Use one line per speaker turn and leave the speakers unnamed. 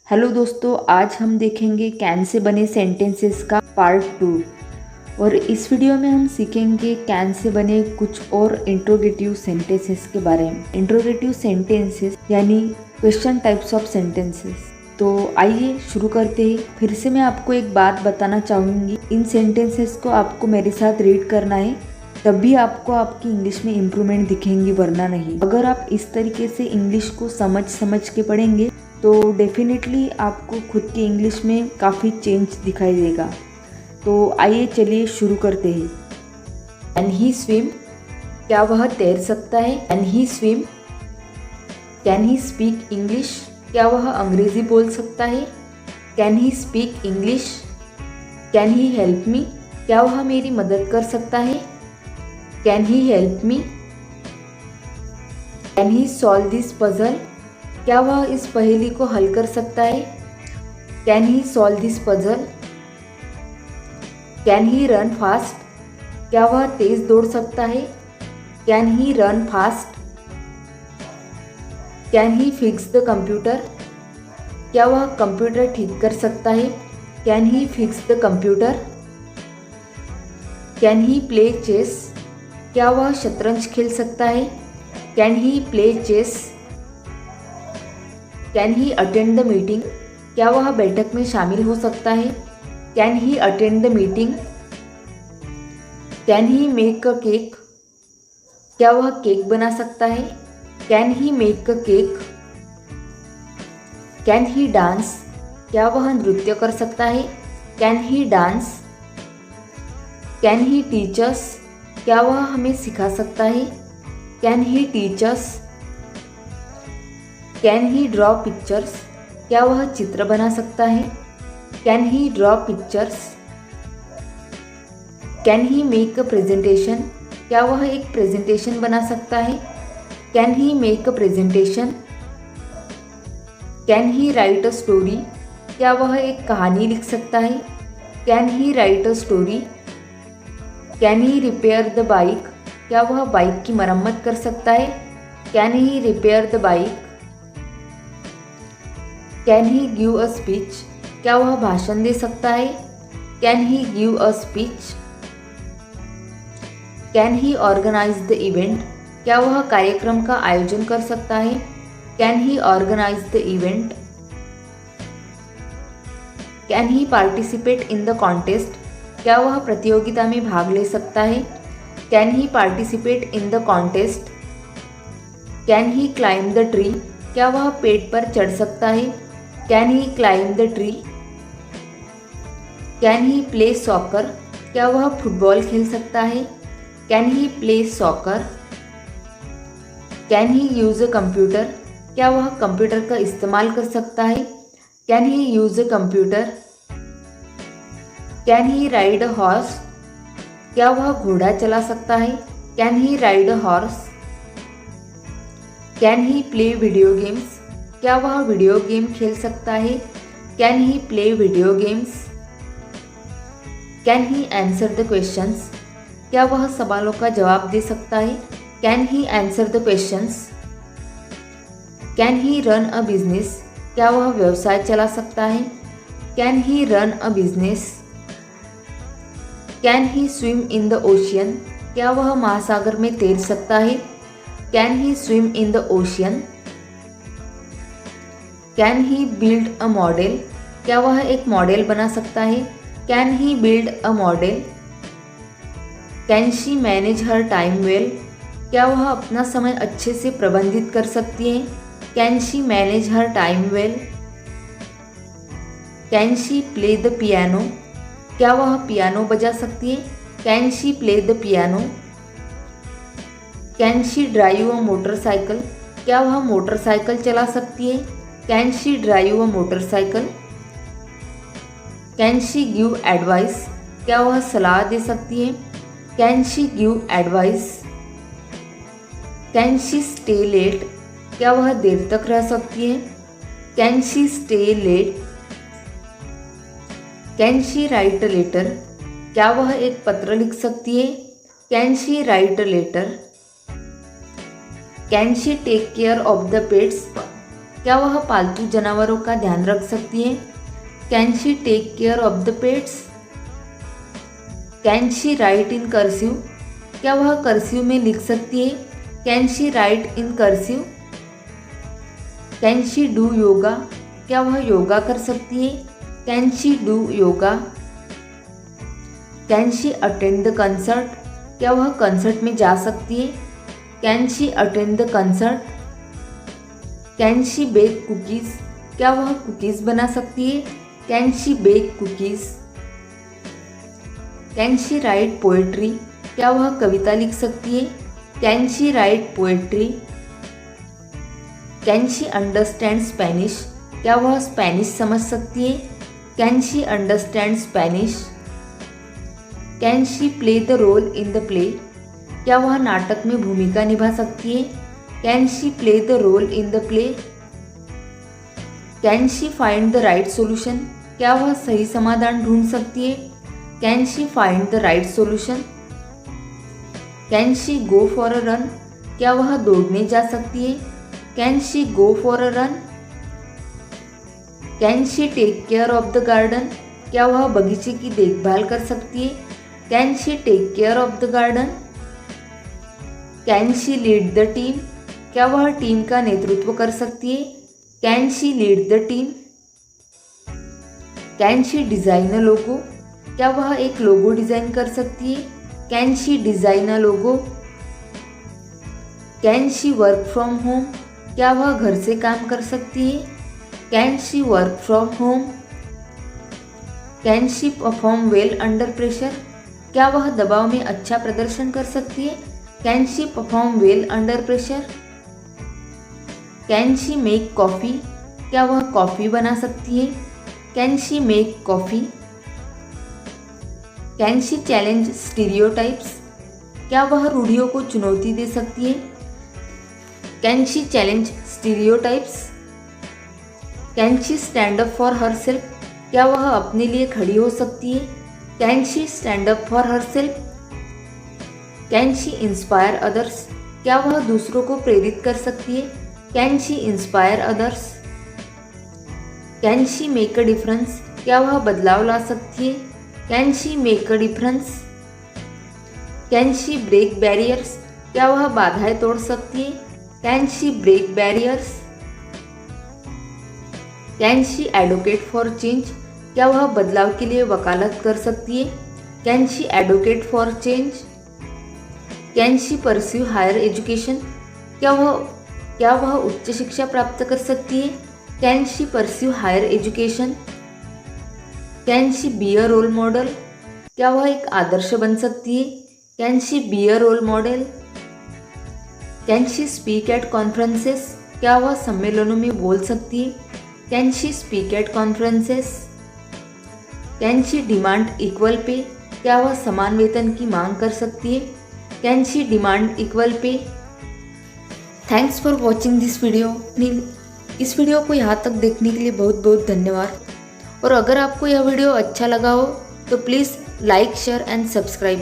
Hello दोस्तों, आज हम देखेंगे कैन से बने सेंटेंसेस का पार्ट 2। और इस वीडियो में हम सीखेंगे कैन से बने कुछ और इंट्रोगेटिव सेंटेंसेस के बारे में। इंट्रोगेटिव सेंटेंसेस यानी क्वेश्चन टाइप्स ऑफ सेंटेंसेस। तो आइए शुरू करते हैं। फिर से मैं आपको एक बात बताना चाहूँगी, इन सेंटेंसेस को आपको मेरे साथ रीड करना है, तभी आपको आपकी इंग्लिश में इम्प्रूवमेंट दिखेंगी, वरना नहीं। अगर आप इस तरीके से इंग्लिश को समझ के पढ़ेंगे तो डेफिनेटली आपको खुद की इंग्लिश में काफ़ी चेंज दिखाई देगा। तो आइए चलिए शुरू करते हैं। Can he swim? क्या वह तैर सकता है? Can he swim? Can he speak English? क्या वह अंग्रेजी बोल सकता है? Can he speak English? Can he help me? क्या वह मेरी मदद कर सकता है? Can he help me? Can he solve this puzzle? क्या वह इस पहेली को हल कर सकता है? Can he solve this puzzle? Can he run fast? क्या वह तेज दौड़ सकता है? Can he run fast? Can he fix the computer? क्या वह कंप्यूटर ठीक कर सकता है? Can he fix the computer? Can he play chess? क्या वह शतरंज खेल सकता है? Can he play chess? Can he attend the meeting? क्या वह बैठक में शामिल हो सकता है? Can he attend the meeting? Can he make a cake? क्या वह केक बना सकता है? Can he make a cake? Can he dance? क्या वह नृत्य कर सकता है? Can he dance? Can he teach us? क्या वह हमें सिखा सकता है? Can he teach us? Can he draw pictures? क्या वह चित्र बना सकता है? Can he draw pictures? Can he make a presentation? क्या वह एक प्रेजेंटेशन बना सकता है? Can he make a presentation? Can he write a story? क्या वह एक कहानी लिख सकता है? Can he write a story? Can he repair the bike? क्या वह बाइक की मरम्मत कर सकता है? Can he repair the bike? Can he give a speech? क्या वह भाषण दे सकता है? Can he give a speech? Can he organise the event? क्या वह कार्यक्रम का आयोजन कर सकता है? Can he organise the event? Can he participate in the contest? क्या वह प्रतियोगिता में भाग ले सकता है? Can he participate in the contest? Can he climb the tree? क्या वह पेड़ पर चढ़ सकता है? Can he climb the tree? Can he play soccer? क्या वह फुटबॉल खेल सकता है? Can he play soccer? Can he use a computer? क्या वह कंप्यूटर का इस्तेमाल कर सकता है? Can he use a computer? Can he ride a horse? क्या वह घोड़ा चला सकता है? Can he ride a horse? Can he play video games? क्या वह वीडियो गेम खेल सकता है? Can he play video games? Can he answer the questions? क्या वह सवालों का जवाब दे सकता है? Can he answer the questions? Can he run a business? क्या वह व्यवसाय चला सकता है? Can he run a business? Can he swim in the ocean? क्या वह महासागर में तैर सकता है? Can he swim in the ocean? Can he build a model? क्या वह एक मॉडल बना सकता है? Can he build a model? Can she manage her time well? क्या वह अपना समय अच्छे से प्रबंधित कर सकती है? Can she manage her time well? Can she play the piano? क्या वह पियानो बजा सकती है? Can she play the piano? Can she drive a motorcycle? क्या वह मोटरसाइकिल चला सकती है? Can she drive a motorcycle? Can she give advice? क्या वह सलाह दे सकती है? Can she give advice? Can she stay late? क्या वह देर तक रह सकती है? Can she stay late? Can she write a letter? क्या वह एक पत्र लिख सकती है? Can she write a letter? Can she take care of the pets? क्या वह पालतू जानवरों का ध्यान रख सकती है? Can she take care of the pets? Can she write in cursive? क्या वह कर्सिव में लिख सकती है? Can she write in cursive? Can she do yoga? क्या वह योगा कर सकती है? Can she do yoga? Can she attend the concert? क्या वह कंसर्ट में जा सकती है? Can she attend the concert? Can she bake cookies? क्या वह कुकीज़ बना सकती है? Can she bake cookies? Can she write poetry? क्या वह कविता लिख सकती है? Can she write poetry? Can she understand Spanish? क्या वह स्पेनिश समझ सकती है? Can she understand Spanish? Can she play the role in the play? क्या वह नाटक में भूमिका निभा सकती है? Can she play the role in the play? Can she find the right solution? क्या वह सही समाधान ढूंढ सकती है? Can she find the right solution? Can she go for a run? क्या वह दौड़ने जा सकती है? Can she go for a run? Can she take care of the garden? क्या वह बगीचे की देखभाल कर सकती है? Can she take care of the garden? Can she lead the team? क्या वह टीम का नेतृत्व कर सकती है? Can she lead the team? Can she design a logo? क्या वह एक लोगो डिज़ाइन कर सकती है? Can she design a logo? Can she work from home? क्या वह घर से काम कर सकती है? Can she work from home? Can she perform well under pressure? क्या वह दबाव में अच्छा प्रदर्शन कर सकती है? Can she perform well under pressure? Can she make coffee? क्या वह कॉफ़ी बना सकती है? Can she make coffee? Can she challenge stereotypes? क्या वह रूढ़ियों को चुनौती दे सकती है? Can she challenge stereotypes? Can she stand up for her self? क्या वह अपने लिए खड़ी हो सकती है? Can she stand up for her self? Can she inspire others? क्या वह दूसरों को प्रेरित कर सकती है? Can she inspire others? Can she make a difference? क्या वह बदलाव ला सकती है? Can she make a difference? Can she break barriers? क्या वह बाधाएं तोड़ सकती है? Can she break barriers? Can advocate advocate for change? क्या वह बदलाव के लिए वकालत कर सकती है? Can she advocate for change? Can she pursue higher education? क्या वह उच्च शिक्षा प्राप्त कर सकती है? Can she pursue higher education? Can she be a role model? क्या वह एक आदर्श बन सकती है? Can she be a role model? Can she speak at conferences? क्या वह सम्मेलनों में बोल सकती है? Can she speak at conferences? Can she demand equal pay? क्या वह समान वेतन की मांग कर सकती है? कैन शी डिमांड इक्वल पे? Thanks for watching this video. इस वीडियो को यहाँ तक देखने के लिए बहुत बहुत धन्यवाद। और अगर आपको यह वीडियो अच्छा लगा हो तो please like share and subscribe.